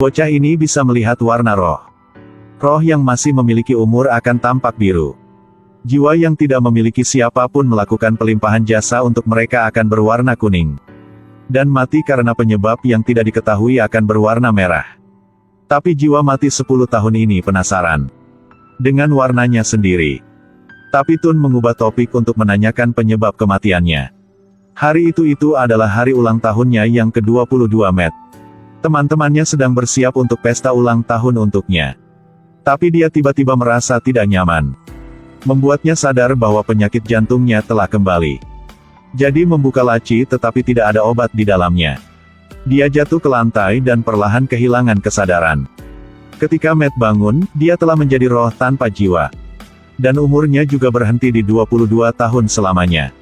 Bocah ini bisa melihat warna roh. Roh yang masih memiliki umur akan tampak biru. Jiwa yang tidak memiliki siapapun melakukan pelimpahan jasa untuk mereka akan berwarna kuning. Dan mati karena penyebab yang tidak diketahui akan berwarna merah. Tapi jiwa mati 10 tahun ini penasaran dengan warnanya sendiri. Tapi Tun mengubah topik untuk menanyakan penyebab kematiannya. Hari itu adalah hari ulang tahunnya yang ke-22 Matt. Teman-temannya sedang bersiap untuk pesta ulang tahun untuknya. Tapi dia tiba-tiba merasa tidak nyaman. Membuatnya sadar bahwa penyakit jantungnya telah kembali. Jadi membuka laci tetapi tidak ada obat di dalamnya. Dia jatuh ke lantai dan perlahan kehilangan kesadaran. Ketika Matt bangun, dia telah menjadi roh tanpa jiwa. Dan umurnya juga berhenti di 22 tahun selamanya.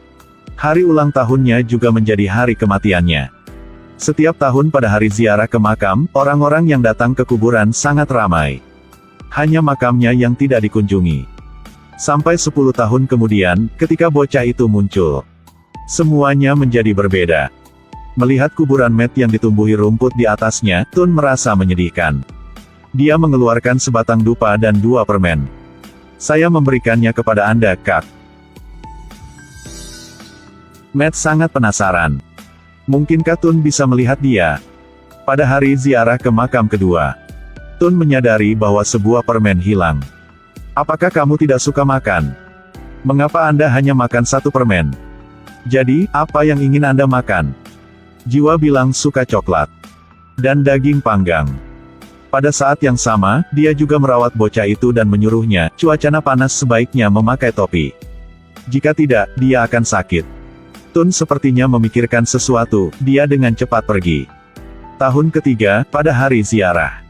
Hari ulang tahunnya juga menjadi hari kematiannya. Setiap tahun pada hari ziarah ke makam, orang-orang yang datang ke kuburan sangat ramai. Hanya makamnya yang tidak dikunjungi. Sampai 10 tahun kemudian, ketika bocah itu muncul, semuanya menjadi berbeda. Melihat kuburan Matt yang ditumbuhi rumput di atasnya, Tun merasa menyedihkan. Dia mengeluarkan sebatang dupa dan 2 permen. Saya memberikannya kepada Anda, Kak. Matt sangat penasaran. Mungkinkah Tun bisa melihat dia? Pada hari ziarah ke makam kedua, Tun menyadari bahwa sebuah permen hilang. Apakah kamu tidak suka makan? Mengapa Anda hanya makan 1 permen? Jadi, apa yang ingin Anda makan? Jiwa bilang suka coklat dan daging panggang. Pada saat yang sama, dia juga merawat bocah itu dan menyuruhnya, cuaca panas sebaiknya memakai topi. Jika tidak, dia akan sakit. Tun sepertinya memikirkan sesuatu, dia dengan cepat pergi. Tahun ketiga, pada hari ziarah,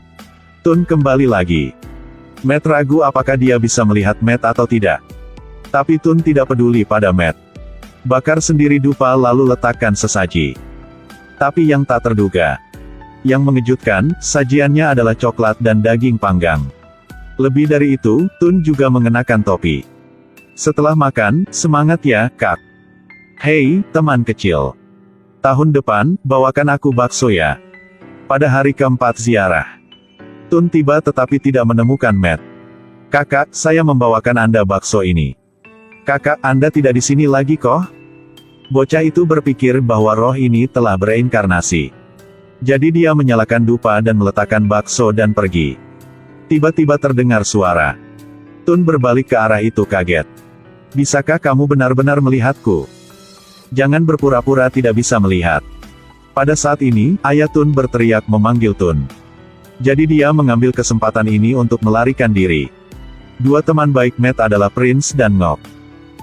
Tun kembali lagi. Matt ragu apakah dia bisa melihat Matt atau tidak. Tapi Tun tidak peduli pada Matt. Bakar sendiri dupa lalu letakkan sesaji. Tapi yang tak terduga, yang mengejutkan, sajiannya adalah coklat dan daging panggang. Lebih dari itu, Tun juga mengenakan topi. Setelah makan, semangat ya, Kak. Hei, teman kecil. Tahun depan, bawakan aku bakso ya. Pada hari keempat ziarah, Tun tiba tetapi tidak menemukan Matt. Kakak, saya membawakan Anda bakso ini. Kakak, Anda tidak di sini lagi kok? Bocah itu berpikir bahwa roh ini telah bereinkarnasi. Jadi dia menyalakan dupa dan meletakkan bakso dan pergi. Tiba-tiba terdengar suara. Tun berbalik ke arah itu kaget. Bisakah kamu benar-benar melihatku? Jangan berpura-pura tidak bisa melihat. Pada saat ini, ayah Tun berteriak memanggil Tun. Jadi dia mengambil kesempatan ini untuk melarikan diri. 2 teman baik Matt adalah Prince dan Ngok.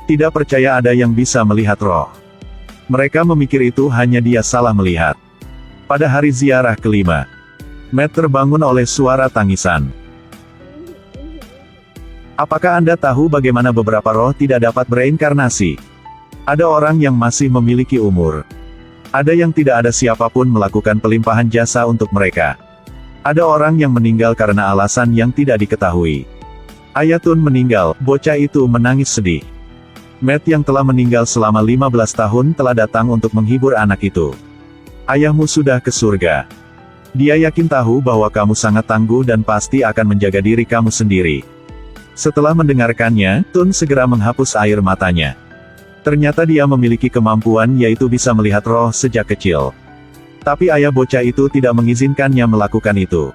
Tidak percaya ada yang bisa melihat roh. Mereka memikir itu hanya dia salah melihat. Pada hari ziarah kelima, Matt terbangun oleh suara tangisan. Apakah Anda tahu bagaimana beberapa roh tidak dapat bereinkarnasi? Ada orang yang masih memiliki umur. Ada yang tidak ada siapapun melakukan pelimpahan jasa untuk mereka. Ada orang yang meninggal karena alasan yang tidak diketahui. Ayah Tun meninggal, bocah itu menangis sedih. Matt yang telah meninggal selama 15 tahun telah datang untuk menghibur anak itu. Ayahmu sudah ke surga. Dia yakin tahu bahwa kamu sangat tangguh dan pasti akan menjaga diri kamu sendiri. Setelah mendengarkannya, Tun segera menghapus air matanya. Ternyata dia memiliki kemampuan yaitu bisa melihat roh sejak kecil. Tapi ayah bocah itu tidak mengizinkannya melakukan itu.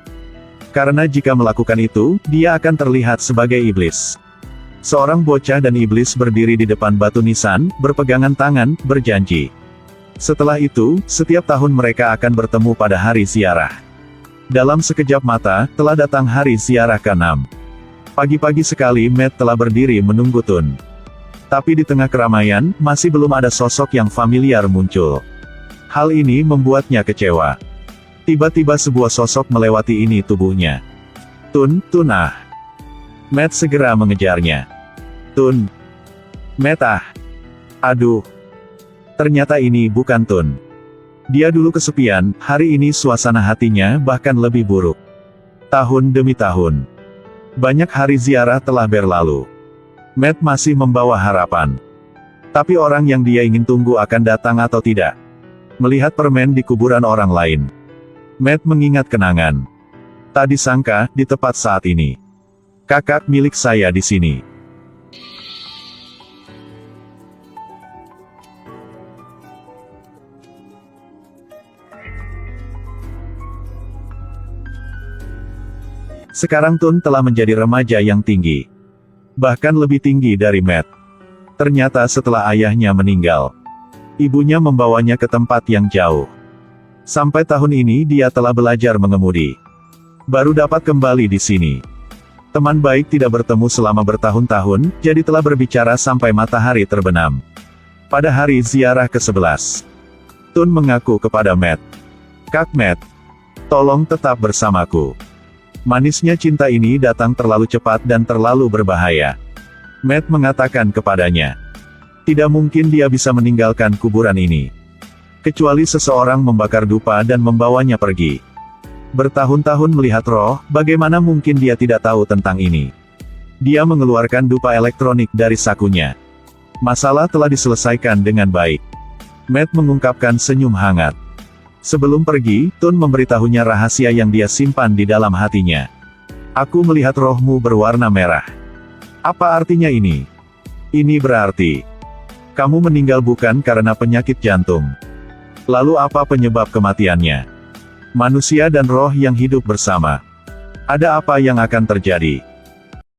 Karena jika melakukan itu, dia akan terlihat sebagai iblis. Seorang bocah dan iblis berdiri di depan batu nisan, berpegangan tangan, berjanji. Setelah itu, setiap tahun mereka akan bertemu pada hari ziarah. Dalam sekejap mata, telah datang hari ziarah ke-6. Pagi-pagi sekali Matt telah berdiri menunggu Tun. Tapi di tengah keramaian, masih belum ada sosok yang familiar muncul. Hal ini membuatnya kecewa. Tiba-tiba sebuah sosok melewati tubuhnya. Tun, ah. Matt segera mengejarnya. Tun. Matt ah. Aduh. Ternyata ini bukan Tun. Dia dulu kesepian, hari ini suasana hatinya bahkan lebih buruk. Tahun demi tahun. Banyak hari ziarah telah berlalu. Matt masih membawa harapan. Tapi orang yang dia ingin tunggu akan datang atau tidak. Melihat permen di kuburan orang lain, Matt mengingat kenangan. Tak disangka, di tepat saat ini. Kakak milik saya di sini. Sekarang Tun telah menjadi remaja yang tinggi. Bahkan lebih tinggi dari Matt. Ternyata setelah ayahnya meninggal, ibunya membawanya ke tempat yang jauh. Sampai tahun ini dia telah belajar mengemudi. Baru dapat kembali di sini. Teman baik tidak bertemu selama bertahun-tahun, jadi telah berbicara sampai matahari terbenam. Pada hari ziarah ke-11, Tun mengaku kepada Matt. Kak Matt, tolong tetap bersamaku. Manisnya cinta ini datang terlalu cepat dan terlalu berbahaya. Matt mengatakan kepadanya, tidak mungkin dia bisa meninggalkan kuburan ini. Kecuali seseorang membakar dupa dan membawanya pergi. Bertahun-tahun melihat roh, bagaimana mungkin dia tidak tahu tentang ini? Dia mengeluarkan dupa elektronik dari sakunya. Masalah telah diselesaikan dengan baik. Matt mengungkapkan senyum hangat. Sebelum pergi, Tun memberitahunya rahasia yang dia simpan di dalam hatinya. Aku melihat rohmu berwarna merah. Apa artinya ini? Ini berarti kamu meninggal bukan karena penyakit jantung. Lalu apa penyebab kematiannya? Manusia dan roh yang hidup bersama. Ada apa yang akan terjadi?